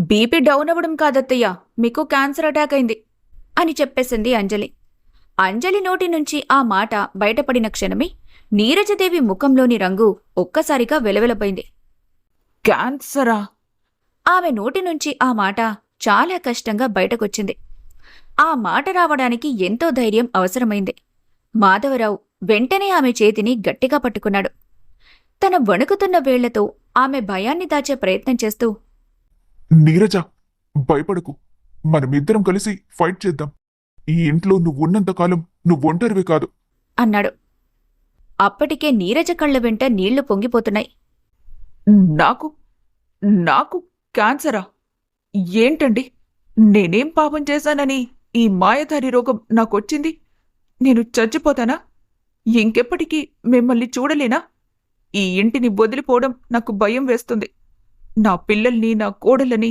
BP down అవ్వడం కాదత్తయ్య, మీకు cancer attack అయింది అని చెప్పేసింది అంజలి. అంజలి నోటి నుంచి ఆ మాట బయటపడిన క్షణమే నీరజదేవి ముఖంలోని రంగు ఒక్కసారిగా వెలవెలపోయింది. క్యాన్సరా? ఆమె నోటి నుంచి ఆ మాట చాలా కష్టంగా బయటకొచ్చింది. ఆ మాట రావడానికి ఎంతో ధైర్యం అవసరమైంది. మాధవరావు వెంటనే ఆమె చేతిని గట్టిగా పట్టుకున్నాడు. తన వణుకుతున్న వేళ్లతో ఆమె భయాన్ని దాచే ప్రయత్నం చేస్తూ, నీరజ, భయపడకు. మనమిద్దరం కలిసి ఫైట్ చేద్దాం. ఈ ఇంట్లో నువ్వున్నంతకాలం నువ్వొంటరివి కాదు అన్నాడు. అప్పటికే నీరజ కళ్ల వెంట నీళ్లు పొంగిపోతున్నాయి. నాకు నాకు క్యాన్సరా? ఏంటండి, నేనేం పాపం చేశానని ఈ మాయధారి రోగం నాకొచ్చింది? నేను చచ్చిపోతానా? ఇంకెప్పటికీ మిమ్మల్ని చూడలేనా? ఈ ఇంటిని వదిలిపోవడం నాకు భయం వేస్తుంది. నా పిల్లల్ని, నా కోడలని,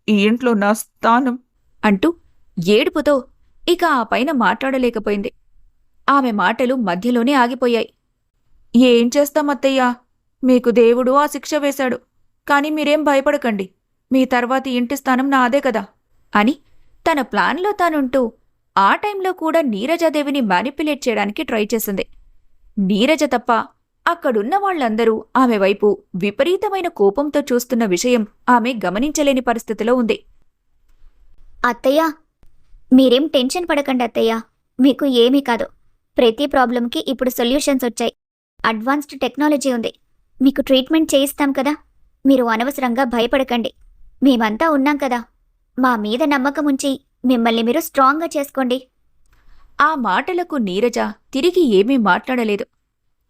ఈ ఇంట్లో నా స్థానం అంటూ ఏడుపుతో ఇక ఆ పైన మాట్లాడలేకపోయింది. ఆమె మాటలు మధ్యలోనే ఆగిపోయాయి. ఏం చేస్తామత్తయ్యా, మీకు దేవుడు ఆ శిక్ష వేశాడు. కాని మీరేం భయపడకండి, మీ తర్వాతి ఇంటి స్థానం నాదే కదా అని తన ప్లాన్లో తానుంటూ ఆ టైంలో కూడా నీరజాదేవిని మ్యానిపులేట్ చేయడానికి ట్రై చేసింది. నీరజ తప్ప అక్కడున్న వాళ్లందరూ ఆమె వైపు విపరీతమైన కోపంతో చూస్తున్న విషయం ఆమె గమనించలేని పరిస్థితిలో ఉంది. అత్తయ్య, మీరేం టెన్షన్ పడకండి అత్తయ్య. మీకు ఏమీ కాదు. ప్రతి ప్రాబ్లంకి ఇప్పుడు సొల్యూషన్స్ వచ్చాయి. అడ్వాన్స్డ్ టెక్నాలజీ ఉంది. మీకు ట్రీట్మెంట్ చేయిస్తాం కదా. మీరు అనవసరంగా భయపడకండి. మేమంతా ఉన్నాం కదా. మా మీద నమ్మకం ఉంచి మిమ్మల్ని మీరు స్ట్రాంగ్గా చేసుకోండి. ఆ మాటలకు నీరజ తిరిగి ఏమీ మాట్లాడలేదు.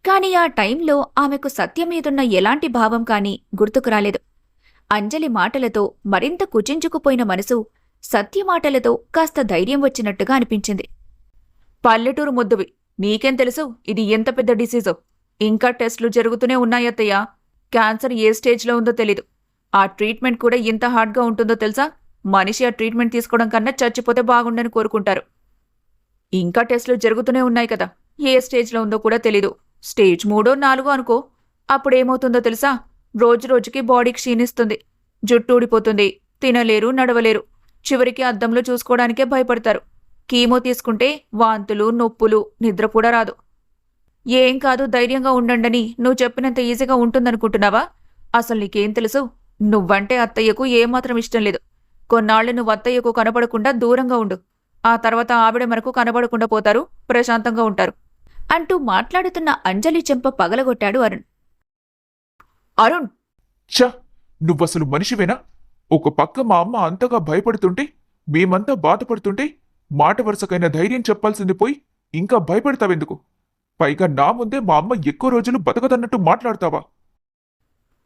కాని ఆ టైంలో ఆమెకు సత్యమీదున్న ఎలాంటి భావం కాని గుర్తుకు రాలేదు. అంజలి మాటలతో మరింత కుచించుకుపోయిన మనసు సత్య మాటలతో కాస్త ధైర్యం వచ్చినట్టుగా అనిపించింది. పల్లెటూరు ముద్దువి, నీకేం తెలుసు ఇది ఎంత పెద్ద డిసీజో? ఇంకా టెస్టులు జరుగుతూనే ఉన్నాయత్తయ్యా. క్యాన్సర్ ఏ స్టేజ్లో ఉందో తెలీదు. ఆ ట్రీట్మెంట్ కూడా ఎంత హార్డ్గా ఉంటుందో తెలుసా? మనిషి ఆ ట్రీట్మెంట్ తీసుకోవడం కన్నా చచ్చిపోతే బాగుండని కోరుకుంటారు. ఇంకా టెస్టులు జరుగుతూనే ఉన్నాయి కదా, ఏ స్టేజ్లో ఉందో కూడా తెలీదు. స్టేజ్ 3, 4 అనుకో. అప్పుడేమవుతుందో తెలుసా? రోజురోజుకి బాడీ క్షీణిస్తుంది, జుట్టు ఊడిపోతుంది, తినలేరు, నడవలేరు, చివరికి అద్దంలో చూసుకోవడానికే భయపడతారు. కీమో తీసుకుంటే వాంతులు, నొప్పులు, నిద్ర కూడా రాదు. ఏం కాదు, ధైర్యంగా ఉండండని నువ్వు చెప్పినంత ఈజీగా ఉంటుందనుకుంటున్నావా? అసలు నీకేం తెలుసు? నువ్వంటే అత్తయ్యకు ఏమాత్రం ఇష్టం లేదు. కొన్నాళ్లు నువ్వు అత్తయ్యకు కనబడకుండా దూరంగా ఉండు. ఆ తర్వాత ఆవిడ మనకు కనబడకుండా పోతారు, ప్రశాంతంగా ఉంటారు అంటూ మాట్లాడుతున్న అంజలి చెంప పగలగొట్టాడు అరుణ్. అరుణ్, ఛ! నువ్వసలు మనిషివేనా? ఒక పక్క మా అమ్మ అంతగా భయపడుతుంటే, మేమంతా బాధపడుతుంటే, మాట వరుసకైన ధైర్యం చెప్పాల్సింది పోయి ఇంకా భయపడతావెందుకు? పైగా నా ముందే మా అమ్మ ఎక్కువ రోజులు బతకదన్నట్టు మాట్లాడతావా?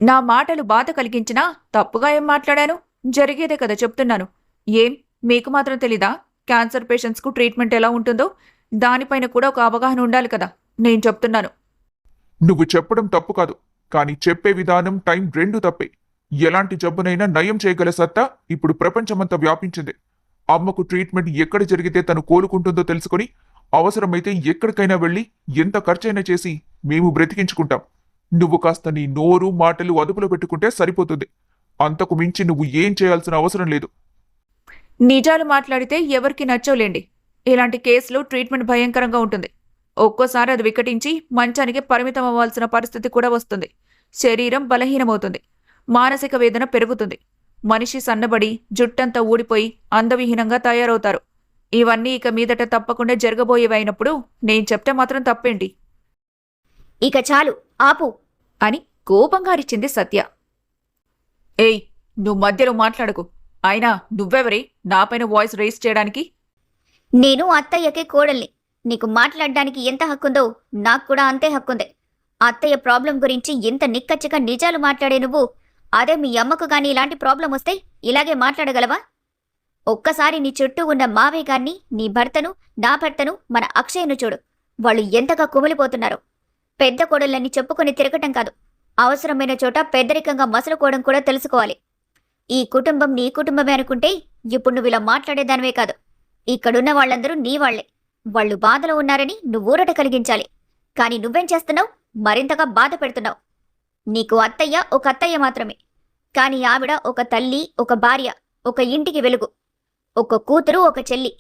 నా మాటలు బాధ కలిగించినా తప్పుగా ఏం మాట్లాడాను? జరిగేదే కదా చెప్తున్నాను. ఏం మీకు మాత్రం తెలీదా? క్యాన్సర్ పేషెంట్స్కు ట్రీట్మెంట్ ఎలా ఉంటుందో దానిపైన కూడా ఒక అవగాహన ఉండాలి కదా. నేను చెప్తున్నాను. నువ్వు చెప్పడం తప్పు కాదు, కానీ చెప్పే విధానం, టైం రెండూ తప్పే. ఎలాంటి జబ్బునైనా నయం చేయగల సత్తా ఇప్పుడు ప్రపంచమంతా వ్యాపించింది. అమ్మకు ట్రీట్మెంట్ ఎక్కడ జరిగితే తను కోలుకుంటుందో తెలుసుకుని అవసరమైతే ఎక్కడికైనా వెళ్ళి ఎంత ఖర్చైనా చేసి మేము బ్రతికించుకుంటాం. నువ్వు కాస్త నీ నోరు, మాటలు అదుపులో పెట్టుకుంటే సరిపోతుంది. అంతకు మించి నువ్వు ఏం చేయాల్సిన అవసరం లేదు. నిజాలు మాట్లాడితే ఎవరికి నచ్చోలేండి. ఇలాంటి కేసులో ట్రీట్మెంట్ భయంకరంగా ఉంటుంది. ఒక్కోసారి అది వికటించి మంచానికి పరిమితం అవ్వాల్సిన పరిస్థితి కూడా వస్తుంది. శరీరం బలహీనమవుతుంది, మానసిక వేదన పెరుగుతుంది, మనిషి సన్నబడి జుట్టంతా ఊడిపోయి అందవిహీనంగా తయారవుతారు. ఇవన్నీ ఇక మీదట తప్పకుండా జరగబోయేవైనప్పుడు నేను చెప్తే మాత్రం తప్పేంటి? ఇక చాలు, ఆపు అని కోపంగా అరిచింది సత్య. ఏయ్, నువ్వు మధ్యలో మాట్లాడకు. అయినా నువ్వెవరే నాపైన వాయిస్ రేస్ చేయడానికి? నేను అత్తయ్యకే కోడల్ని. నీకు మాట్లాడడానికి ఎంత హక్కుందో నాకు కూడా అంతే హక్కుంది. అత్తయ్య ప్రాబ్లం గురించి ఎంత నిక్కచ్చిగా నిజాలు మాట్లాడే నువ్వు, అదే మీ అమ్మకు గాని ఇలాంటి ప్రాబ్లం వస్తే ఇలాగే మాట్లాడగలవా? ఒక్కసారి నీ చుట్టూ ఉన్న మావయ్య గారిని, నీ భర్తను, నా భర్తను, మన అక్షయ్ను చూడు. వాళ్ళు ఎంతగా కుమిలిపోతున్నారో. పెద్ద కోడళ్ళని చెప్పుకొని తిరగటం కాదు, అవసరమైన చోట పెద్దరికంగా మసలుకోవడం కూడా తెలుసుకోవాలి. ఈ కుటుంబం నీ కుటుంబమే అనుకుంటే ఇప్పుడు నువ్వు ఇలా మాట్లాడేదానివే కాదు. ఇక్కడున్న వాళ్ళందరూ నీ వాళ్లే. వాళ్ళు బాధలో ఉన్నారని నువ్వు ఊరట కలిగించాలి. కాని నువ్వేం చేస్తున్నావు? మరింతగా బాధ పెడుతున్నావు. నీకు అత్తయ్య ఒక అత్తయ్య మాత్రమే. కాని ఆవిడ ఒక తల్లి, ఒక భార్య, ఒక ఇంటికి వెలుగు, ఒక కూతురు, ఒక చెల్లి.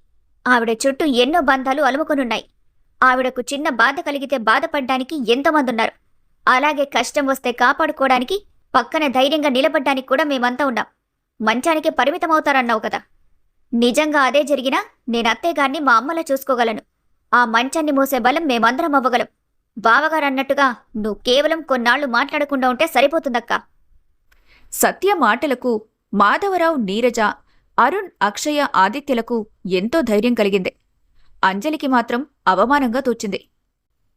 ఆవిడ చుట్టూ ఎన్నో బంధాలు అలుముకొనున్నాయి. ఆవిడకు చిన్న బాధ కలిగితే బాధపడ్డానికి ఎంతోమందున్నారు. అలాగే కష్టం వస్తే కాపాడుకోవడానికి పక్కన ధైర్యంగా నిలబడ్డానికి కూడా మేమంతా ఉన్నాం. మంచానికే పరిమితమవుతారన్నావు కదా. నిజంగా అదే జరిగినా నేను అత్తయ్యగారిని మా అమ్మలా చూసుకోగలను. ఆ మంచాన్ని మోసే బలం మేమందరం అవ్వగలం. బావగారు అన్నట్టుగా నువ్వు కేవలం కొన్నాళ్లు మాట్లాడకుండా ఉంటే సరిపోతుందక్కా. సత్య మాటలకు మాధవరావు, నీరజ, అరుణ్, అక్షయ, ఆదిత్యలకు ఎంతో ధైర్యం కలిగింది. అంజలికి మాత్రం అవమానంగా తోచింది.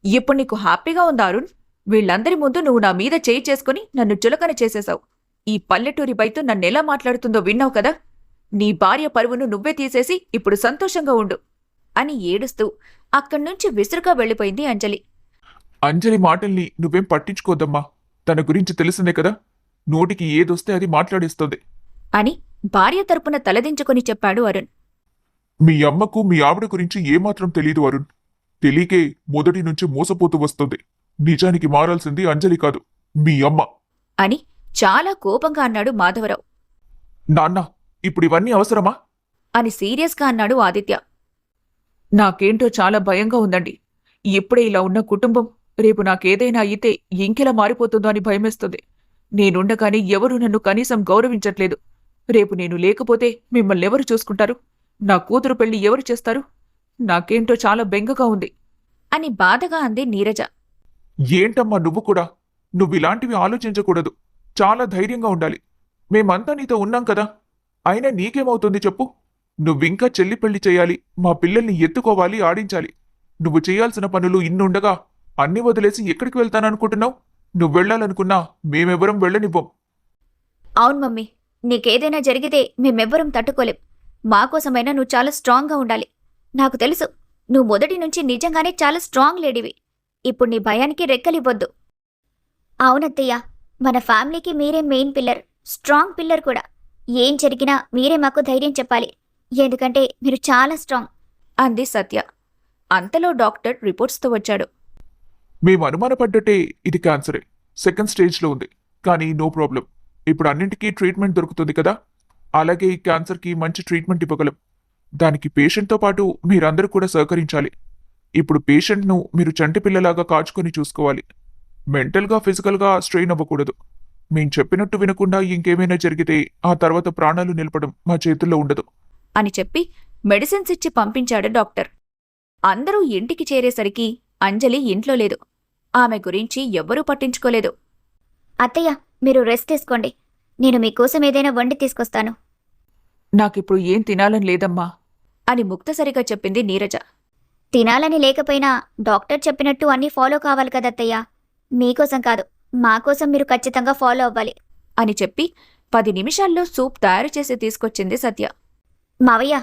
ఇప్పుడు నీకు హ్యాపీగా ఉందా అరుణ్? వీళ్ళందరి ముందు నువ్వు నా మీద చేయి చేసుకుని నన్ను చులకన చేసేశావు. ఈ పల్లెటూరి బయట నన్నెలా మాట్లాడుతుందో విన్నావు కదా. నీ భార్య పరువును నువ్వే తీసేసి ఇప్పుడు సంతోషంగా ఉండు అని ఏడుస్తూ అక్కడ్నుంచి విసురుగా వెళ్ళిపోయింది అంజలి. అంజలి మాటల్ని నువ్వేం పట్టించుకోద్దమ్మా. తన గురించి తెలిసిందే కదా, నోటికి ఏదొస్తే అది మాట్లాడేస్తుంది అని భార్య తరపున తలదించుకొని చెప్పాడు అరుణ్. మీ అమ్మకు మీ ఆవిడ గురించి ఏమాత్రం తెలీదు అరుణ్. తెలియకే మొదటి నుంచి మోసపోతూ వస్తుంది. నిజానికి మారాల్సింది అంజలి కాదు, మీ అమ్మ అని చాలా కోపంగా అన్నాడు మాధవరావు. నాన్న, ఇప్పుడు ఇవన్నీ అవసరమా అని సీరియస్గా అన్నాడు ఆదిత్య. నాకేంటో చాలా భయంగా ఉందండి. ఇప్పుడే ఇలా ఉన్న కుటుంబం రేపు నాకేదైనా అయితే ఇంకెలా మారిపోతుందో అని భయమేస్తుంది. నేనుండగానే ఎవరూ నన్ను కనీసం గౌరవించట్లేదు. రేపు నేను లేకపోతే మిమ్మల్ని ఎవరు చూసుకుంటారు? నా కూతురు పెళ్లి ఎవరు చేస్తారు? నాకేంటో చాలా బెంగగా ఉంది అని బాధగా అంది నీరజ. ఏంటమ్మా నువ్వు కూడా? నువ్విలాంటివి ఆలోచించకూడదు. చాలా ధైర్యంగా ఉండాలి. మేమంతా నీతో ఉన్నాం కదా. అయినా నీకేమవుతుంది చెప్పు? నువ్వింకా చెల్లి పెళ్లి చేయాలి, మా పిల్లల్ని ఎత్తుకోవాలి, ఆడించాలి. నువ్వు చేయాల్సిన పనులు ఇన్నుండగా అన్ని వదిలేసి ఎక్కడికి వెళ్తాననుకుంటున్నావు? నువ్వెళ్లాలనుకున్నా మేమెవరం వెళ్ళనివ్వం. అవును మమ్మీ, నీకేదైనా జరిగితే మేమెవ్వరం తట్టుకోలేం. మాకోసమైనా నువ్వు చాలా స్ట్రాంగ్గా ఉండాలి. నాకు తెలుసు, నువ్వు మొదటి నుంచి నిజంగానే చాలా స్ట్రాంగ్ లేడీవి. ఇప్పుడు నీ భయానికి రెక్కలివ్వొద్దు. అవునత్తయ్య, మన ఫ్యామిలీకి మీరే మెయిన్ పిల్లర్, స్ట్రాంగ్ పిల్లర్ కూడా. ఏం జరిగినా మీరే మాకు ధైర్యం చెప్పాలి, ఎందుకంటే మీరు చాలా స్ట్రాంగ్ అంది సత్య. అంతలో డాక్టర్ రిపోర్ట్స్తో వచ్చాడు. మేము అనుమానపడ్డట్టే ఇది క్యాన్సరే. సెకండ్ స్టేజ్లో ఉంది. కానీ నో ప్రాబ్లం. ఇప్పుడు అన్నింటికీ ట్రీట్మెంట్ దొరుకుతుంది కదా. అలాగే ఈ క్యాన్సర్కి మంచి ట్రీట్మెంట్ ఇవ్వగలం. దానికి పేషెంట్తో పాటు మీరందరూ కూడా సహకరించాలి. ఇప్పుడు పేషెంట్ను మీరు చంటి పిల్లలాగా కాచుకొని చూసుకోవాలి. మెంటల్గా, ఫిజికల్గా స్ట్రెయిన్ అవ్వకూడదు. మేం చెప్పినట్టు వినకుండా ఇంకేమైనా జరిగితే ఆ తర్వాత ప్రాణాలు నిలపడం మా చేతుల్లో ఉండదు అని చెప్పి మెడిసిన్స్ ఇచ్చి పంపించాడు డాక్టర్. అందరూ ఇంటికి చేరేసరికి అంజలి ఇంట్లో లేదు. ఆమె గురించి ఎవ్వరూ పట్టించుకోలేదు. అత్తయ్య, మీరు రెస్ట్ తీసుకోండి. నేను మీకోసం ఏదైనా వండి తీసుకొస్తాను. నాకిప్పుడు ఏం తినాలని లేదమ్మా అని ముక్తసరిగా చెప్పింది నీరజ. తినాలని లేకపోయినా డాక్టర్ చెప్పినట్టు అన్నీ ఫాలో కావాలి కదత్తయ్య. మీకోసం కాదు, మాకోసం మీరు ఖచ్చితంగా ఫాలో అవ్వాలి అని చెప్పి 10 నిమిషాల్లో సూప్ తయారు చేసి తీసుకొచ్చింది సత్య. మావయ్య,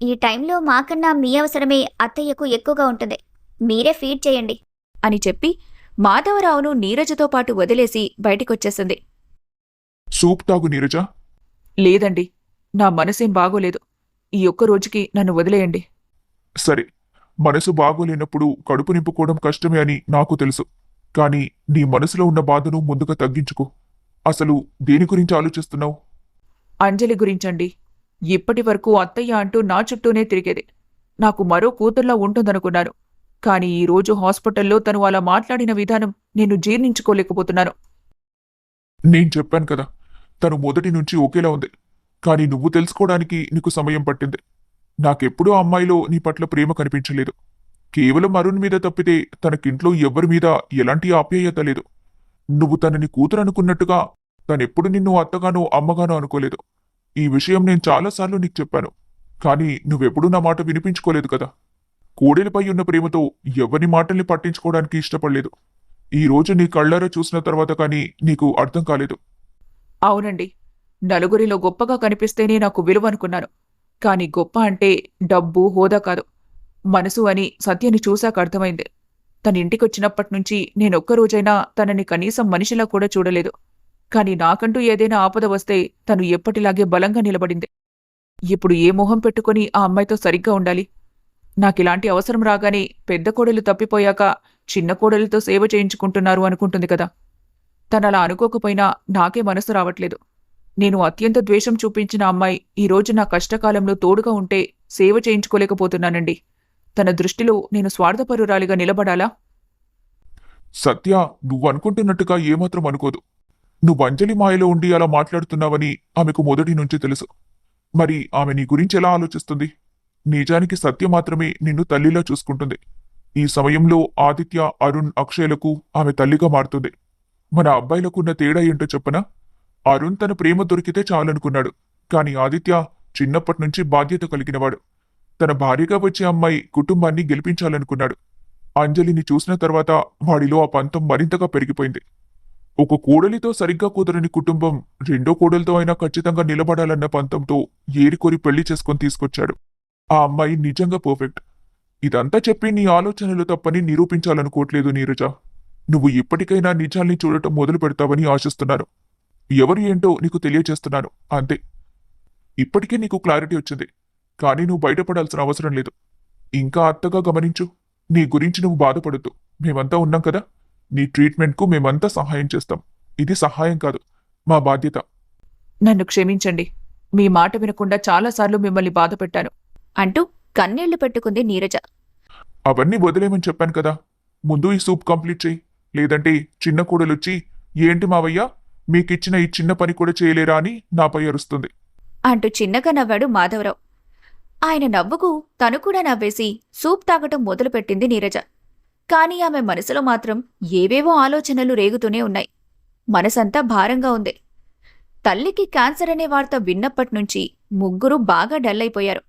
ఈ టైంలో మాకన్నా మీ అవసరమే అత్తయ్యకు ఎక్కువగా ఉంటుంది. మీరే ఫీడ్ చేయండి అని చెప్పి మాధవరావును నీరజతో పాటు వదిలేసి బయటికొచ్చేసింది. సూప్ తాగు నీరజ. లేదండి, నా మనసేం బాగోలేదు. ఈ ఒక్క రోజుకి నన్ను వదిలేయండి. సరే, మనసు బాగోలేనప్పుడు కడుపు నింపుకోవడం కష్టమే అని నాకు తెలుసు. కానీ నీ మనసులో ఉన్న బాధను ముందుగా తగ్గించుకో. అసలు దేని గురించి ఆలోచిస్తున్నావు? అంజలి గురించండి. ఇప్పటి వరకు అత్తయ్య అంటూ నా చుట్టూనే తిరిగేది. నాకు మరో కూతుర్లా ఉంటుందనుకున్నాను. కానీ ఈ రోజు హాస్పిటల్లో తను అలా మాట్లాడిన విధానం నేను జీర్ణించుకోలేకపోతున్నాను. నేను చెప్పాను కదా, తను మొదటి నుంచి ఒకేలా ఉంది. కానీ నువ్వు తెలుసుకోవడానికి నీకు సమయం పట్టింది. నాకెప్పుడూ ఆ అమ్మాయిలో నీ పట్ల ప్రేమ కనిపించలేదు. కేవలం అరుణ్ మీద తప్పితే తనకింట్లో ఎవ్వరి మీద ఎలాంటి ఆప్యాయత లేదు. నువ్వు తనని కూతురు అనుకున్నట్టుగా తనెప్పుడు నిన్ను అత్తగానో అమ్మగానో అనుకోలేదు. ఈ విషయం నేను చాలాసార్లు నీకు చెప్పాను. కానీ నువ్వెప్పుడూ నా మాట వినిపించుకోలేదు కదా. కోడలిపై ఉన్న ప్రేమతో ఎవరి మాటల్ని పట్టించుకోవడానికి ఇష్టపడలేదు. ఈ రోజు నీ కళ్ళారా చూసిన తర్వాత కానీ నీకు అర్థం కాలేదు. అవునండి, నలుగురిలో గొప్పగా కనిపిస్తేనే నాకు విలువ అనుకున్నాను. కాని గొప్ప అంటే డబ్బు, హోదా కాదు, మనసు అని సత్యని చూశాక అర్థమైంది. తన ఇంటికొచ్చినప్పటినుంచి నేనొక్కరోజైనా తనని కనీసం మనిషిలా కూడా చూడలేదు. కాని నాకంటూ ఏదైనా ఆపద వస్తే తను ఎప్పటిలాగే బలంగా నిలబడింది. ఇప్పుడు ఏ మొహం పెట్టుకుని ఆ అమ్మాయితో సరిగ్గా ఉండాలి? నాకిలాంటి అవసరం రాగానే పెద్ద కోడలు తప్పిపోయాక చిన్న కోడలితో సేవ చేయించుకుంటున్నారు అనుకుంటుంది కదా. తనలా అనుకోకపోయినా నాకే మనసు రావట్లేదు. నేను అత్యంత ద్వేషం చూపించిన అమ్మాయి ఈరోజు నా కష్టకాలంలో తోడుగా ఉంటే సేవ చేయించుకోలేకపోతున్నానండి. తన దృష్టిలో నేను స్వార్థపరురాలిగా నిలబడాలా? సత్య, నువ్వు అనుకుంటున్నట్టుగా ఏమాత్రం అనుకోదు. నువ్వు అంజలి మాయలో ఉండి అలా మాట్లాడుతున్నావని ఆమెకు మొదటి నుంచి తెలుసు. మరి ఆమె నీ గురించి ఎలా ఆలోచిస్తుంది? నిజానికి సత్య మాత్రమే నిన్ను తల్లిలా చూసుకుంటుంది. ఈ సమయంలో ఆదిత్య, అరుణ్, అక్షయ్లకు ఆమె తల్లిగా మారుతుంది. మన అబ్బాయిలకున్న తేడా ఏంటో చెప్పనా? అరుణ్ తన ప్రేమ దొరికితే చాలనుకున్నాడు. కాని ఆదిత్య చిన్నప్పటి నుంచి బాధ్యత కలిగినవాడు. తన భార్యగా వచ్చే అమ్మాయి కుటుంబాన్ని గెలిపించాలనుకున్నాడు. అంజలిని చూసిన తర్వాత వాడిలో ఆ పంతం మరింతగా పెరిగిపోయింది. ఒక కోడలితో సరిగ్గా కుదరని కుటుంబం రెండో కోడలితో అయినా ఖచ్చితంగా నిలబడాలన్న పంతంతో ఏరికోరి పెళ్లి చేసుకొని తీసుకొచ్చాడు. ఆ అమ్మాయి నిజంగా పర్ఫెక్ట్. ఇదంతా చెప్పి నీ ఆలోచనలు తప్పని నిరూపించాలనుకోవట్లేదు నీరజ. నువ్వు ఇప్పటికైనా నిజాల్ని చూడటం మొదలు పెడతావని ఆశిస్తున్నాను. ఎవరు ఏంటో నీకు తెలియచేస్తున్నాను అంతే. ఇప్పటికే నీకు క్లారిటీ వచ్చింది. కానీ నువ్వు బయటపడాల్సిన అవసరం లేదు. ఇంకా అత్తగా గమనించు. నీ గురించి నువ్వు బాధపడద్దు. మేమంతా ఉన్నాం కదా. నీ ట్రీట్మెంట్కు మేమంతా సహాయం చేస్తాం. ఇది సహాయం కాదు, మా బాధ్యత. నన్ను క్షమించండి. మీ మాట వినకుండా చాలాసార్లు మిమ్మల్ని బాధ పెట్టాను అంటూ కన్నీళ్లు పెట్టుకుంది నీరజ. అవన్నీ వదిలేమని చెప్పాను కదా. ముందు ఈ సూప్ కంప్లీట్ చెయ్యి. లేదంటే చిన్న కూడలొచ్చి ఏంటి మావయ్య, మీకిచ్చిన ఈ చిన్న పని కూడా చేయలేరా అని నాపై అరుస్తుంది అంటూ చిన్నగా నవ్వాడు మాధవరావు. ఆయన నవ్వుకు తను కూడా నవ్వేసి సూప్ తాగటం మొదలుపెట్టింది నీరజ. కాని ఆమె మనసులో మాత్రం ఏవేవో ఆలోచనలు రేగుతూనే ఉన్నాయి. మనసంతా భారంగా ఉంది. తల్లికి క్యాన్సర్ అనే వార్త విన్నప్పట్నుంచి ముగ్గురు బాగా డల్ అయిపోయారు.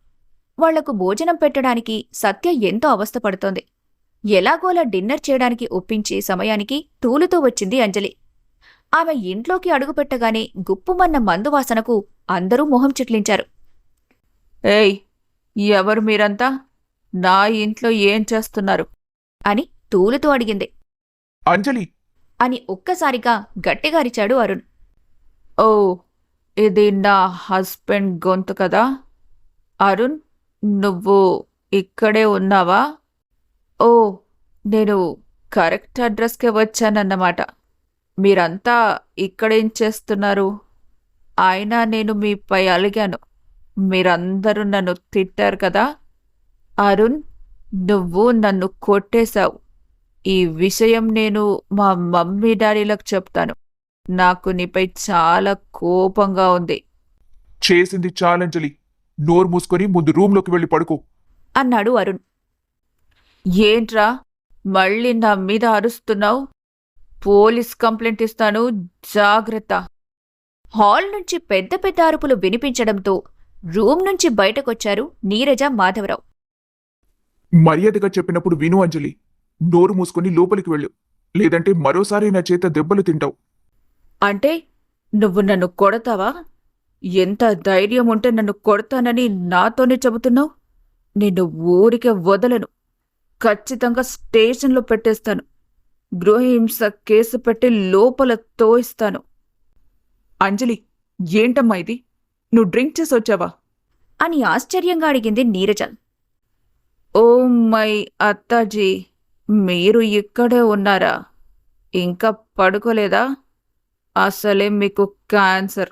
వాళ్లకు భోజనం పెట్టడానికి సత్య ఎంతో అవస్థపడుతోంది. ఎలాగోలా డిన్నర్ చేయడానికి ఒప్పించే సమయానికి తూలుతూ వచ్చింది అంజలి. ఆమె ఇంట్లోకి అడుగుపెట్టగానే గుప్పుమన్న మందువాసనకు అందరూ మొహం చిట్లించారు. ఏయ్, ఎవరు మీరంతా? నా ఇంట్లో ఏం చేస్తున్నారు అని తూలుతూ అడిగింది. అంజలి అని ఒక్కసారిగా గట్టిగా అరిచాడు అరుణ్. ఓ, ఇది నా హస్బెండ్ గొంతు కదా. అరుణ్, నువ్వు ఇక్కడే ఉన్నావా? ఓ, నేను కరెక్ట్ అడ్రస్కే వచ్చానన్నమాట. మీరంతా ఇక్కడేం చేస్తున్నారు? అయినా నేను మీపై అలిగాను. మీరందరూ నన్ను తిట్టారు కదా. అరుణ్, నువ్వు నన్ను కొట్టేశావు. ఈ విషయం నేను మా మమ్మీ డాడీలకు చెప్తాను. నాకు నీపై చాలా కోపంగా ఉంది చేసింది చాలంజలి. నోరు మూసుకొని ముందు రూంలోకి వెళ్ళి పడుకో అన్నాడు అరుణ్. ఏంట్రా, మళ్ళీ నా మీద అరుస్తున్నావు? పోలీస్ కంప్లైంట్ ఇస్తాను, జాగ్రత్త. హాల్ నుంచి పెద్ద పెద్ద అరుపులు వినిపించడంతో రూమ్ నుంచి బయటకొచ్చారు నీరజ, మాధవరావు. మర్యాదగా చెప్పినప్పుడు విను అంజలి. నోరు మూసుకొని లోపలికి వెళ్ళు. లేదంటే మరోసారి నా చేత దెబ్బలు తింటావు. అంటే నువ్వు నన్ను కొడతావా? ఎంత ధైర్యం ఉంటే నన్ను కొడతానని నాతోనే చెబుతున్నావు? నిన్ను ఊరికే వదలను. ఖచ్చితంగా స్టేషన్లో పెట్టేస్తాను. గృహహింస కేసు పెట్టి లోపల తోయిస్తాను. అంజలి, ఏంటమ్మా ఇది? నువ్వు డ్రింక్ చేసి వచ్చావా? అని ఆశ్చర్యంగా అడిగింది నీరజ. ఓ మై అత్తాజీ, మీరు ఇక్కడే ఉన్నారా? ఇంకా పడుకోలేదా? అసలే మీకు క్యాన్సర్.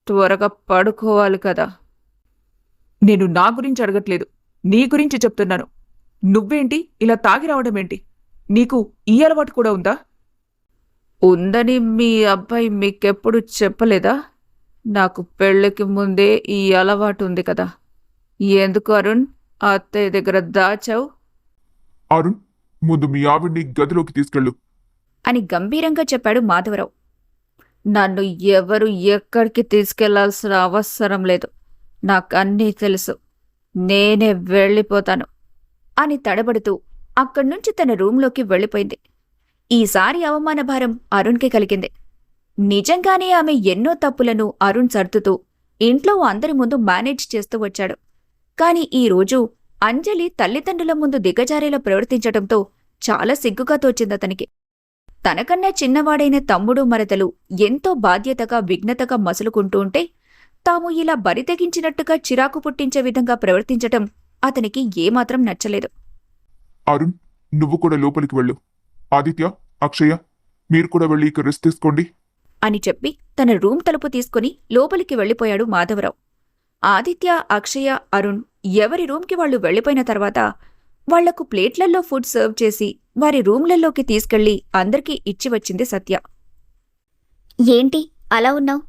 త్వరగా పడుకోవాలి కదా. నేను నా గురించి అడగట్లేదు, నీ గురించి చెప్తున్నాను. నువ్వేంటి ఇలా తాగి రావడమేంటి? నీకు ఈ అలవాటు కూడా ఉందా? ఉందని మీ అబ్బాయి మీకెప్పుడు చెప్పలేదా? నాకు పెళ్ళికి ముందే ఈ అలవాటు ఉంది కదా. ఎందుకు అరుణ్ అత్తయ్య దగ్గర దాచావు? అరుణ్, ముందు మీ ఆవిడ్ని గదిలోకి తీసుకెళ్ళు అని గంభీరంగా చెప్పాడు మాధవరావు. నన్ను ఎవరు ఎక్కడికి తీసుకెళ్లాల్సిన అవసరం లేదు. నాకన్నీ తెలుసు. నేనే వెళ్ళిపోతాను అని తడబడుతూ అక్కడ్నుంచి తన రూంలోకి వెళ్ళిపోయింది. ఈసారి అవమానభారం అరుణ్కి కలిగింది. నిజంగానే ఆమె ఎన్నో తప్పులను అరుణ్ సర్దుతూ ఇంట్లో అందరి ముందు మేనేజ్ చేస్తూ వచ్చాడు. కాని ఈరోజు అంజలి తల్లిదండ్రుల ముందు దిగజారేలా ప్రవర్తించటంతో చాలా సిగ్గుగా తోచిందతనికి. తనకన్నా చిన్నవాడైన తమ్ముడు మరదలు ఎంతో బాధ్యతగా విఘ్నతగా మసులుకుంటూ ఉంటే తాము ఇలా బరితెగించినట్టుగా చిరాకు పుట్టించే విధంగా ప్రవర్తించటం అతనికి ఏమాత్రం నచ్చలేదు. అరుణ్, నువ్వు కూడా లోపలికి వెళ్ళు. ఆదిత్య, అక్షయ, మీరు కూడా వెళ్ళి ఇక రెస్ట్ తీసుకోండి అని చెప్పి తన రూమ్ తలుపు తీసుకుని లోపలికి వెళ్ళిపోయాడు మాధవరావు. ఆదిత్య, అక్షయ, అరుణ్ ఎవరి రూమ్కి వాళ్ళు వెళ్ళిపోయిన తర్వాత వాళ్లకు ప్లేట్లల్లో ఫుడ్ సర్వ్ చేసి వారి రూమ్లలోకి తీసుకెళ్లి అందరికీ ఇచ్చి వచ్చింది సత్య. ఏంటి అలా ఉన్నావు?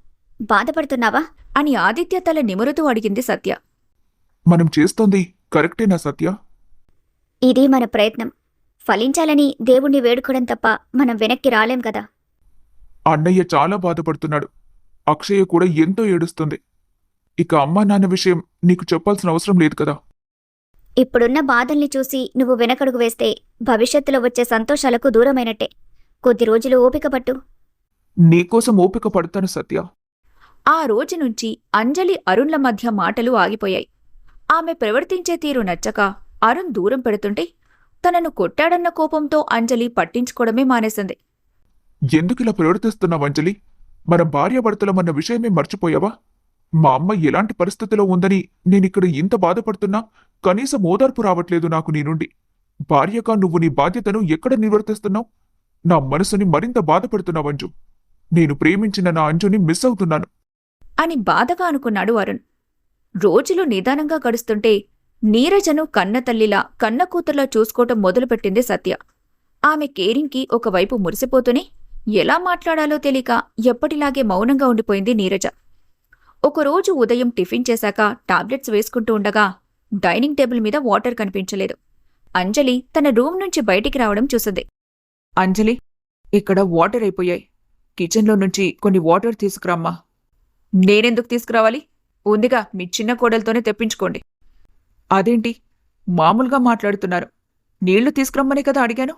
బాధపడుతున్నావా? అని ఆదిత్య తల నిమురుతూ అడిగింది సత్య. మనం చేస్తోంది కరెక్టేనా సత్య? ఇది మన ప్రయత్నం. ఫలించాలని దేవుణ్ణి వేడుకోవడం తప్ప మనం వెనక్కి రాలేం కదా. అన్నయ్య చాలా బాధపడుతున్నాడు. అక్షయ కూడా ఎంతో ఏడుస్తుంది. ఇక అమ్మా నాన్న విషయం నీకు చెప్పాల్సిన అవసరం లేదు కదా. ఇప్పుడున్న బాధల్ని చూసి నువ్వు వెనకడుగు వేస్తే భవిష్యత్తులో వచ్చే సంతోషాలకు దూరమైనట్టే. కొద్ది రోజులు ఓపిక పట్టు. నీకోసం ఓపిక పడతాను సత్య. ఆ రోజు నుంచి అంజలి, అరుణ్ల మధ్య మాటలు ఆగిపోయాయి. ఆమె ప్రవర్తించే తీరు నచ్చక అరుణ్ దూరం పెడుతుంటే తనను కొట్టాడన్న కోపంతో అంజలి పట్టించుకోవడమే మానేసింది. ఎందుకిలా ప్రవర్తిస్తున్నావు అంజలి? మన భార్యాభర్తలమన్న విషయమే మర్చిపోయావా? మా అమ్మ ఎలాంటి పరిస్థితిలో ఉందని నేనిక్కడ ఇంత బాధపడుతున్నా కనీసం ఓదార్పు రావట్లేదు నాకు నీ నుండి. భార్యగా నువ్వు నీ బాధ్యతను ఎక్కడ నిర్వర్తిస్తున్నావు? నా మనసుని మరింత బాధపడుతున్నావు అంజు. నేను ప్రేమించిన నా అంజుని మిస్ అవుతున్నాను అని బాధగా అనుకున్నాడు అరుణ్. రోజులు నిదానంగా గడుస్తుంటే నీరజను కన్నతల్లిలా కన్నకూతుర్లా చూసుకోవటం మొదలుపెట్టింది సత్య. ఆమె కేరింగ్కి ఒకవైపు మురిసిపోతూనే ఎలా మాట్లాడాలో తెలియక ఎప్పటిలాగే మౌనంగా ఉండిపోయింది నీరజ. ఒకరోజు ఉదయం టిఫిన్ చేశాక టాబ్లెట్స్ వేసుకుంటూ ఉండగా డైనింగ్ టేబుల్ మీద వాటర్ కనిపించలేదు. అంజలి తన రూమ్ నుంచి బయటికి రావడం చూసింది. అంజలి, ఇక్కడ వాటర్ అయిపోయాయి. కిచెన్లో నుంచి కొన్ని వాటర్ తీసుకురామ్మా. నేనెందుకు తీసుకురావాలి? ఉందిగా మీ చిన్న కోడలతోనే తెప్పించుకోండి. అదేంటి మామూలుగా మాట్లాడుతున్నారు? నీళ్లు తీసుకురమ్మనే కదా అడిగాను.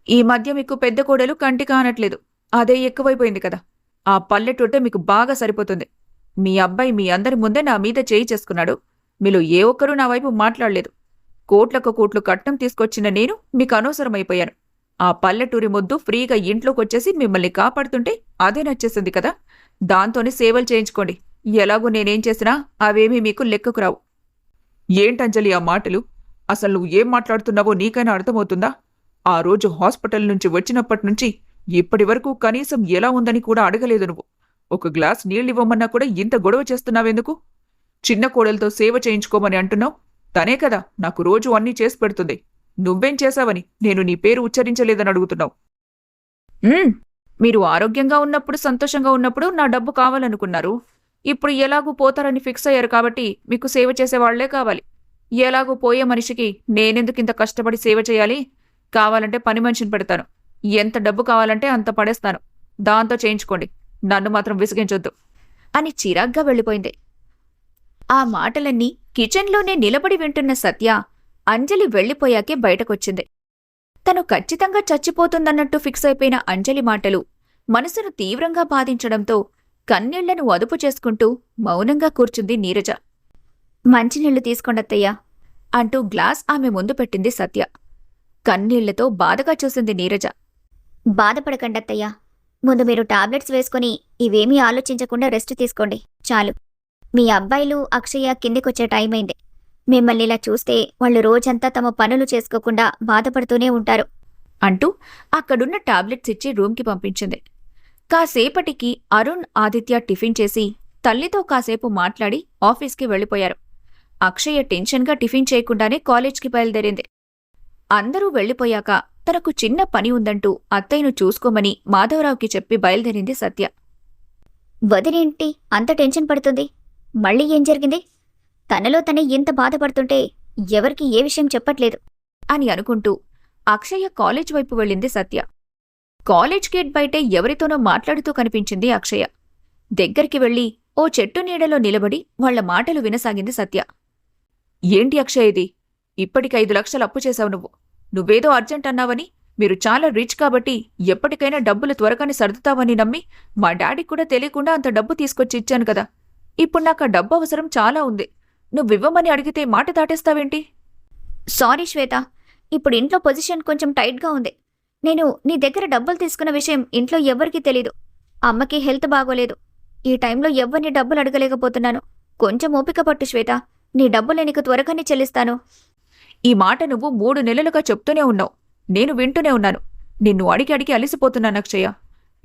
ఈ మధ్య మీకు పెద్ద కోడలు కంటి కానట్లేదు. అదే ఎక్కువైపోయింది కదా. ఆ పల్లెటూటే మీకు బాగా సరిపోతుంది. మీ అబ్బాయి మీ అందరి ముందే నా మీద చేయి చేసుకున్నాడు. మీలో ఏ ఒక్కరూ నా వైపు మాట్లాడలేదు. కోట్లకు కోట్లు కట్నం తీసుకొచ్చిన నేను మీకు అనవసరమైపోయాను. ఆ పల్లెటూరి ముద్దు ఫ్రీగా ఇంట్లోకొచ్చేసి మిమ్మల్ని కాపాడుతుంటే అదే నచ్చేసింది కదా. దాంతోనే సేవలు చేయించుకోండి. ఎలాగూ నేనేం చేసినా అవేమీ మీకు లెక్కకు రావు. ఏంటంజలి ఆ మాటలు? అసలు నువ్వు ఏం మాట్లాడుతున్నావో నీకైనా అర్థమవుతుందా? ఆ రోజు హాస్పిటల్ నుంచి వచ్చినప్పటినుంచి ఇప్పటివరకు కనీసం ఎలా ఉందని కూడా అడగలేదు నువ్వు. ఒక గ్లాస్ నీళ్ళివ్వమన్నా కూడా ఇంత గొడవ చేస్తున్నావెందుకు? చిన్న కోడలతో సేవ చేయించుకోమని అంటున్నావు. తనే కదా నాకు రోజు అన్నీ చేసి పెడుతుంది. నువ్వేం చేశావని నేను నీ పేరు ఉచ్చరించలేదని అడుగుతున్నావు. మీరు ఆరోగ్యంగా ఉన్నప్పుడు, సంతోషంగా ఉన్నప్పుడు నా డబ్బు కావాలనుకున్నారు. ఇప్పుడు ఎలాగూ పోతారని ఫిక్స్ అయ్యారు కాబట్టి మీకు సేవ చేసేవాళ్లే కావాలి. ఎలాగూ పోయే మనిషికి నేనెందుకింత కష్టపడి సేవ చేయాలి? కావాలంటే పని మనిషిని పెడతాను. ఎంత డబ్బు కావాలంటే అంత పడేస్తాను. దాంతో చేయించుకోండి. నన్ను మాత్రం విసిగించొద్దు అని చిరాగ్గా వెళ్ళిపోయింది. ఆ మాటలన్నీ కిచెన్లోనే నిలబడి వింటున్న సత్య అంజలి వెళ్ళిపోయాకే బయటకొచ్చింది. తను ఖచ్చితంగా చచ్చిపోతుందన్నట్టు ఫిక్స్ అయిపోయిన అంజలి మాటలు మనసును తీవ్రంగా బాధించడంతో కన్నీళ్లను అదుపు చేసుకుంటూ మౌనంగా కూర్చుంది నీరజ. మంచినీళ్లు తీసుకోండత్తయ్యా అంటూ గ్లాస్ ఆమె ముందు పెట్టింది సత్య. కన్నీళ్లతో బాధగా చూసింది నీరజ. బాధపడకండత్తయ్యా. ముందు మీరు టాబ్లెట్స్ వేసుకుని ఇవేమీ ఆలోచించకుండా రెస్ట్ తీసుకోండి చాలు. మీ అబ్బాయిలు, అక్షయ కిందికొచ్చే టైం అయింది. మిమ్మల్ని ఇలా చూస్తే వాళ్ళు రోజంతా తమ పనులు చేసుకోకుండా బాధపడుతూనే ఉంటారు అంటూ అక్కడున్న టాబ్లెట్స్ ఇచ్చి రూమ్కి పంపించింది. కాసేపటికి అరుణ్, ఆదిత్య టిఫిన్ చేసి తల్లితో కాసేపు మాట్లాడి ఆఫీస్కి వెళ్ళిపోయారు. అక్షయ టెన్షన్గా టిఫిన్ చేయకుండానే కాలేజ్కి బయలుదేరింది. అందరూ వెళ్ళిపోయాక తనకు చిన్న పని ఉందంటూ అత్తయ్యను చూసుకోమని మాధవరావుకి చెప్పి బయలుదేరింది సత్య. వదినేంటి అంత టెన్షన్ పడుతుంది? మళ్ళీ ఏం జరిగింది? తనలో తనే ఎంత బాధపడుతుంటే ఎవరికి ఏ విషయం చెప్పట్లేదు అని అనుకుంటూ అక్షయ కాలేజ్ వైపు వెళ్ళింది సత్య. కాలేజ్ గేట్ బయటే ఎవరితోనో మాట్లాడుతూ కనిపించింది అక్షయ. దగ్గరికి వెళ్లి ఓ చెట్టు నీడలో నిలబడి వాళ్ల మాటలు వినసాగింది సత్య. ఏంటి అక్షయ్ ఇది? ఇప్పటికి 5 లక్షలు అప్పు చేశావు నువ్వు. నువ్వేదో అర్జెంట్ అన్నావని, మీరు చాలా రిచ్ కాబట్టి ఎప్పటికైనా డబ్బులు త్వరగానే సర్దుతావని నమ్మి మా డాడీకి కూడా తెలియకుండా అంత డబ్బు తీసుకొచ్చి ఇచ్చాను కదా. ఇప్పుడు నాకు ఆ డబ్బు అవసరం చాలా ఉంది. నువ్వివ్వమని అడిగితే మాట దాటేస్తావేంటి? సారీ శ్వేత, ఇప్పుడు ఇంట్లో పొజిషన్ కొంచెం టైట్గా ఉంది. నేను నీ దగ్గర డబ్బులు తీసుకున్న విషయం ఇంట్లో ఎవ్వరికీ తెలీదు. అమ్మకి హెల్త్ బాగోలేదు. ఈ టైంలో ఎవ్వరిని డబ్బులు అడగలేకపోతున్నాను. కొంచెం ఓపిక పట్టు శ్వేత, నీ డబ్బులు నీకు త్వరగానే చెల్లిస్తాను. ఈ మాట నువ్వు 3 నెలలుగా చెప్తూనే ఉన్నావు. నేను వింటూనే ఉన్నాను. నిన్ను అడిగి అడిగి అలిసిపోతున్నాను అక్షయ.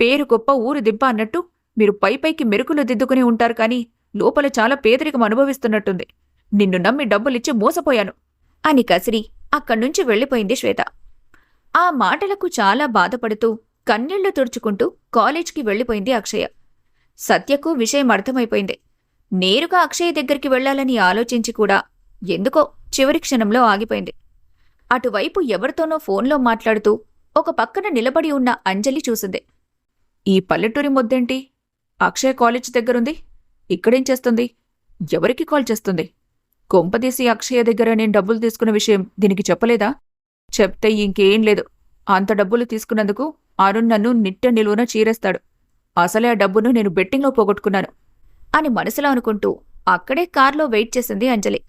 పేరు గొప్ప ఊరు దిబ్బ అన్నట్టు మీరు పైపైకి మెరుకులు దిద్దుకుని ఉంటారు కానీ లోపల చాలా పేదరికం అనుభవిస్తున్నట్టుంది. నిన్ను నమ్మి డబ్బులిచ్చి మోసపోయాను అని కసిరి అక్కడ్నుంచి వెళ్ళిపోయింది శ్వేత. ఆ మాటలకు చాలా బాధపడుతూ కన్నీళ్లు తుడుచుకుంటూ కాలేజ్కి వెళ్ళిపోయింది అక్షయ. సత్యకు విషయం అర్థమైపోయింది. నేరుగా అక్షయ్ దగ్గరికి వెళ్లాలని ఆలోచించి కూడా ఎందుకో చివరి క్షణంలో ఆగిపోయింది. అటువైపు ఎవరితోనో ఫోన్లో మాట్లాడుతూ ఒక పక్కన నిలబడి ఉన్న అంజలి చూసింది. ఈ పల్లెటూరి ముద్దేంటి? అక్షయ్ కాలేజ్ దగ్గరుంది. ఇక్కడేం చేస్తుంది? ఎవరికి కాల్ చేస్తుంది? కొంపదీసి అక్షయ దగ్గర నేను డబ్బులు తీసుకున్న విషయం దీనికి చెప్పలేదా? చెప్తే ఇంకేం లేదు. అంత డబ్బులు తీసుకున్నందుకు అరుణ్ నన్ను నిట్ట నిలువున చీరేస్తాడు. అసలే ఆ డబ్బును నేను బెట్టింగ్లో పోగొట్టుకున్నాను అని మనసులో అనుకుంటూ అక్కడే కార్లో వెయిట్ చేసింది అంజలి.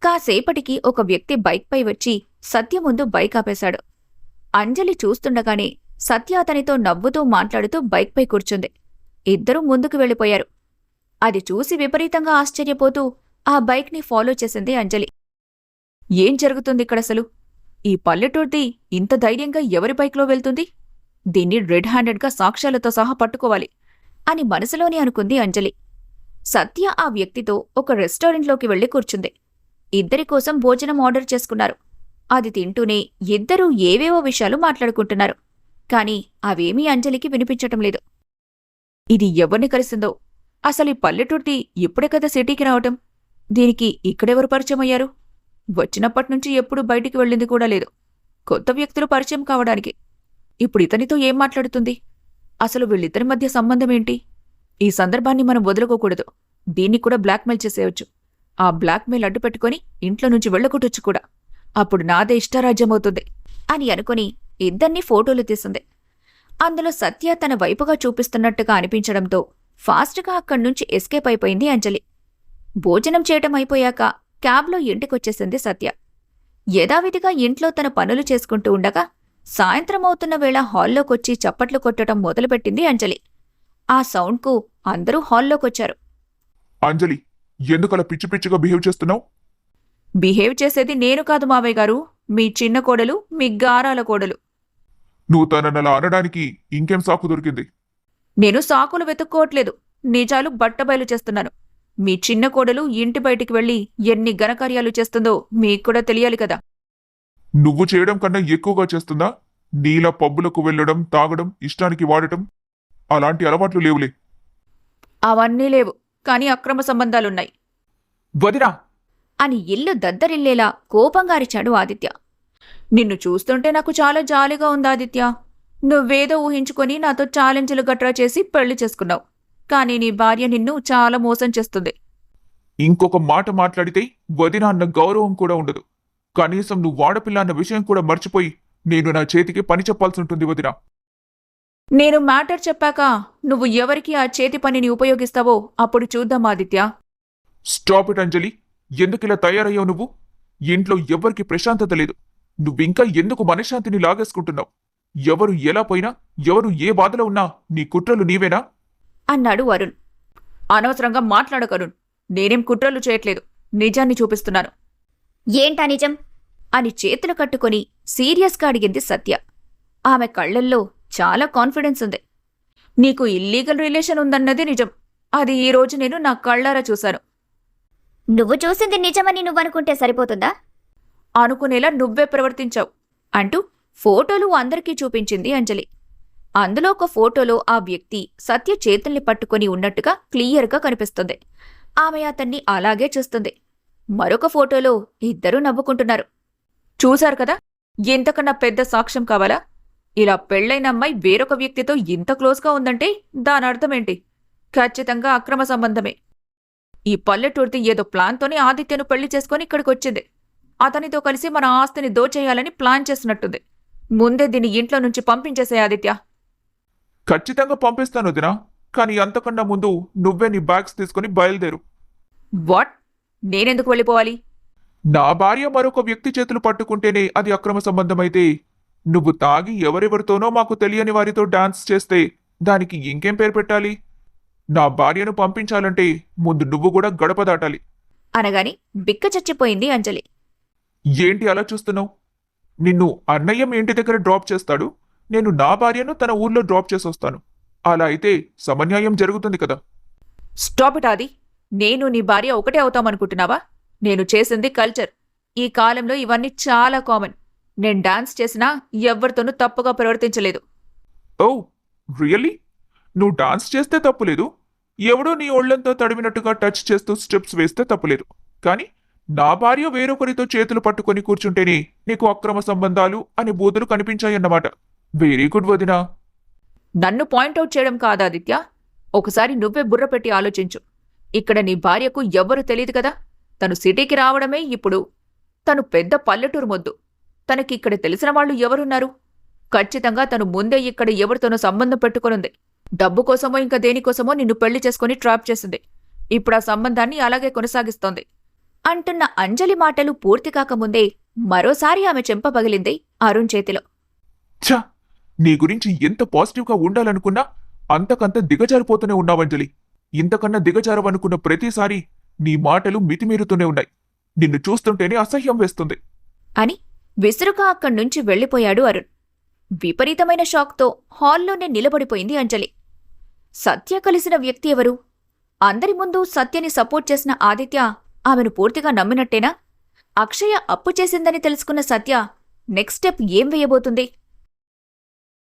కాసేపటికి ఒక వ్యక్తి బైక్పై వచ్చి సత్య ముందు బైక్ ఆపేశాడు. అంజలి చూస్తుండగానే సత్య అతనితో నవ్వుతూ మాట్లాడుతూ బైక్పై కూర్చుంది. ఇద్దరూ ముందుకు వెళ్ళిపోయారు. అది చూసి విపరీతంగా ఆశ్చర్యపోతూ ఆ బైక్ని ఫాలో చేసింది అంజలి. ఏం జరుగుతుందిక్కడసలు? ఈ పల్లెటూర్ది ఇంత ధైర్యంగా ఎవరి బైక్లో వెళ్తుంది? దీన్ని రెడ్ హ్యాండెడ్గా సాక్ష్యాలతో సహా పట్టుకోవాలి అని మనసులోనే అనుకుంది అంజలి. సత్య ఆ వ్యక్తితో ఒక రెస్టారెంట్లోకి వెళ్లి కూర్చుంది. ఇద్దరి కోసం భోజనం ఆర్డర్ చేసుకున్నారు. అది తింటూనే ఇద్దరూ ఏవేవో విషయాలు మాట్లాడుకుంటున్నారు. కాని అవేమీ అంజలికి వినిపించటం లేదు. ఇది ఎవరిని కలిసిందో? అసలు ఈ పల్లెటూర్ది ఇప్పుడే కదా సిటీకి రావటం. దీనికి ఇక్కడెవరు పరిచయం అయ్యారు? వచ్చినప్పటినుంచి ఎప్పుడూ బయటికి వెళ్ళింది కూడా లేదు. కొత్త వ్యక్తులు పరిచయం కావడానికి. ఇప్పుడు ఇతనితో ఏం మాట్లాడుతుంది? అసలు వీళ్ళిద్దరి మధ్య సంబంధమేంటి? ఈ సందర్భాన్ని మనం వదులుకోకూడదు. దీన్ని కూడా బ్లాక్మెయిల్ చేసేయొచ్చు. ఆ బ్లాక్మెయిల్ అడ్డుపెట్టుకుని ఇంట్లో నుంచి వెళ్ళగొట్టొచ్చు కూడా. అప్పుడు నాదే ఇష్టారాజ్యమవుతుంది అని అనుకుని ఇద్దర్నీ ఫోటోలు తీసింది. అందులో సత్య తన వైపుగా చూపిస్తున్నట్టుగా అనిపించడంతో ఫాస్ట్గా అక్కడ్నుంచి ఎస్కేప్ అయిపోయింది అంజలి. భోజనం చేయటం అయిపోయాక క్యాబ్లో ఇంటికొచ్చేసింది సత్య. యథావిధిగా ఇంట్లో తన పనులు చేసుకుంటూ ఉండగా సాయంత్రం అవుతున్న వేళ హాల్లోకొచ్చి చప్పట్లు కొట్టడం మొదలుపెట్టింది అంజలి. ఆ సౌండ్కు అందరూ హాల్లోకొచ్చారు. అంజలి, ఎందుకలా పిచ్చి పిచ్చిగా బిహేవ్ చేస్తున్నావు? బిహేవ్ చేసేది నేను కాదు మావయ్య గారు, మీ చిన్న కోడలు, మీ గారాల కోడలు. నువ్వు తననలా అనడానికి ఇంకేం సాకు దొరికింది? నేను సాకులు వెతుక్కోవట్లేదు, నిజాలు బట్టబయలు చేస్తున్నాను. మీ చిన్న కోడలు ఇంటి బయటికి వెళ్లి ఎన్ని ఘనకార్యాలు చేస్తుందో మీక్కూడా తెలియాలి కదా. నువ్వు చేయడం కన్నా ఎక్కువగా చేస్తుందా? నీలా పబ్బులకు వెళ్ళడం, తాగడం, ఇష్టానికి వాడటం, అలాంటి అలవాట్లు లేవులే. అవన్నీ లేవు, కానీ అక్రమ సంబంధాలున్నాయి. వదినా అని ఇల్లు దద్దరిల్లేలా కోపంగా అరిచాడు ఆదిత్య. నిన్ను చూస్తుంటే నాకు చాలా జాలిగా ఉంది ఆదిత్య. నువ్వేదో ఊహించుకొని నాతో ఛాలెంజ్లు గట్రా చేసి పెళ్లి చేసుకున్నావు. కానీ నీ భార్య నిన్ను చాలా మోసం చేస్తుంది. ఇంకొక మాట మాట్లాడితే వదిన అన్న గౌరవం కూడా ఉండదు. కనీసం నువ్వు ఆడపిల్ల అన్న విషయం కూడా మర్చిపోయి నేను నా చేతికి పని చెప్పాల్సి ఉంటుంది వదినా. నేను మ్యాటర్ చెప్పాక నువ్వు ఎవరికి ఆ చేతి పనిని ఉపయోగిస్తావో అప్పుడు చూద్దాం ఆదిత్య. స్టాప్ ఇట్ అంజలి. ఎందుకిలా తయారయ్యావు నువ్వు? ఇంట్లో ఎవరికి ప్రశాంతత లేదు. నువ్వింకా ఎందుకు మనశ్శాంతిని లాగేసుకుంటున్నావు? ఎవరు ఎలా పోయినా, ఎవరు ఏ బాధలో ఉన్నా నీ కుట్రలు నీవేనా? అన్నాడు అరుణ్. అనవసరంగా మాట్లాడకరుణ్. నేనేం కుట్రలు చేయట్లేదు, నిజాన్ని చూపిస్తున్నాను. ఏంటా నిజం? అని చేతులు కట్టుకొని సీరియస్గా అడిగింది సత్య. ఆమె కళ్లల్లో చాలా కాన్ఫిడెన్స్ ఉంది. నీకు ఇల్లీగల్ రిలేషన్ ఉందన్నది నిజం. అది ఈ రోజు నేను నా కళ్ళారా చూశాను. నువ్వు చూసింది నిజమని నువ్వనుకుంటే సరిపోతుందా? అనుకునేలా నువ్వే ప్రవర్తించావు అంటూ ఫోటోలు అందరికీ చూపించింది అంజలి. అందులో ఒక ఫోటోలో ఆ వ్యక్తి సత్య చేతుల్ని పట్టుకొని ఉన్నట్టుగా క్లియర్గా కనిపిస్తుంది. ఆమె అతన్ని అలాగే చూస్తుంది. మరొక ఫోటోలో ఇద్దరూ నవ్వుకుంటున్నారు. చూశారు కదా, ఎంతకన్నా పెద్ద సాక్ష్యం కావాలా? ఇలా పెళ్లైన అమ్మాయి వేరొక వ్యక్తితో ఇంత క్లోజ్గా ఉందంటే దాని అర్థమేంటి? ఖచ్చితంగా అక్రమ సంబంధమే. ఈ పల్లెటూర్తి ఏదో ప్లాన్తోనే ఆదిత్యను పెళ్లి చేసుకుని ఇక్కడికొచ్చింది. అతనితో కలిసి మన ఆస్తిని దోచేయాలని ప్లాన్ చేసినట్టుంది. ముందే దీన్ని ఇంట్లో నుంచి పంపించేసే ఆదిత్య. ఖచ్చితంగా పంపిస్తాను వదినా. కానీ అంతకన్నా ముందు నువ్వే నీ బ్యాగ్స్ తీసుకుని బయలుదేరు. వాట్? నేనెందుకు వెళ్ళిపోవాలి? నా భార్య మరొక వ్యక్తి చేతులు పట్టుకుంటేనే అది అక్రమ సంబంధమైతే, నువ్వు తాగి ఎవరెవరితోనో మాకు తెలియని వారితో డాన్స్ చేస్తే దానికి ఇంకేం పేరు పెట్టాలి? నా భార్యను పంపించాలంటే ముందు నువ్వు కూడా గడప దాటాలి. అనగాని బిక్క చచ్చిపోయింది అంజలి. ఏంటి అలా చూస్తున్నావు? నిన్ను అన్నయ్య మీ ఇంటి దగ్గర డ్రాప్ చేస్తాడు. నేను నా భార్యను తన ఊర్లో డ్రాప్ చేసొస్తాను. అలా అయితే సమన్యాయం జరుగుతుంది కదా. స్టాప్ ఇట్ ఆది. నేను నీ భార్య ఒకటే అవుతామనుకుంటున్నావా? నేను చేసింది కల్చర్. ఈ కాలంలో ఇవన్నీ చాలా కామన్. నేను డాన్స్ చేసినా ఎవ్వరితోనూ తప్పుగా ప్రవర్తించలేదు. ఓ రియల్లీ? నువ్వు డాన్స్ చేస్తే తప్పులేదు, ఎవడో నీ ఒళ్లంతా తడిమినట్టుగా టచ్ చేస్తూ స్టెప్స్ వేస్తే తప్పులేదు. కానీ నా భార్య వేరొకరితో చేతులు పట్టుకొని కూర్చుంటేనే నీకు అక్రమ సంబంధాలు అనే బూతులు కనిపించాయన్నమాట. వెరీ గుడ్ వదినా. నన్ను పాయింట్అవుట్ చేయడం కాదా ఆదిత్య? ఒకసారి నువ్వే బుర్ర పెట్టి ఆలోచించు. ఇక్కడ నీ భార్యకు ఎవ్వరూ తెలియదు కదా. తను సిటీకి రావడమే ఇప్పుడు. తను పెద్ద పల్లెటూరు మొద్దు. తనకిక్కడ తెలిసిన వాళ్ళు ఎవరున్నారు? ఖచ్చితంగా తను ముందే ఇక్కడ ఎవరితోనో సంబంధం పెట్టుకొనుంది. డబ్బు కోసమో ఇంకా దేనికోసమో నిన్ను పెళ్లి చేసుకుని ట్రాప్ చేసింది. ఇప్పుడు ఆ సంబంధాన్ని అలాగే కొనసాగిస్తోంది. అంటున్న అంజలి మాటలు పూర్తి కాకముందే మరోసారి ఆమె చెంప పగిలింది అరుణ్ చేతిలో. ఛా, నీ గురించి ఎంత పాజిటివ్గా ఉండాలనుకున్నా అంతకంత దిగజారిపోతూనే ఉన్నావంజలి. ఇంతకన్నా దిగజారవనుకున్న ప్రతిసారి నీ మాటలు మితిమీరుతూనే ఉన్నాయి. నిన్ను చూస్తుంటేనే అసహ్యం వేస్తుంది అని విసురుగా అక్కడ్నుంచి వెళ్లిపోయాడు అరుణ్. విపరీతమైన షాక్తో హాల్లోనే నిలబడిపోయింది అంజలి. సత్య కలిసిన వ్యక్తి ఎవరు? అందరి ముందు సత్యని సపోర్ట్ చేసిన ఆదిత్య ఆమెను పూర్తిగా నమ్మినట్టేనా? అక్షయ అప్పు చేసిందని తెలుసుకున్న సత్య నెక్స్ట్ స్టెప్ ఏం వేయబోతుంది?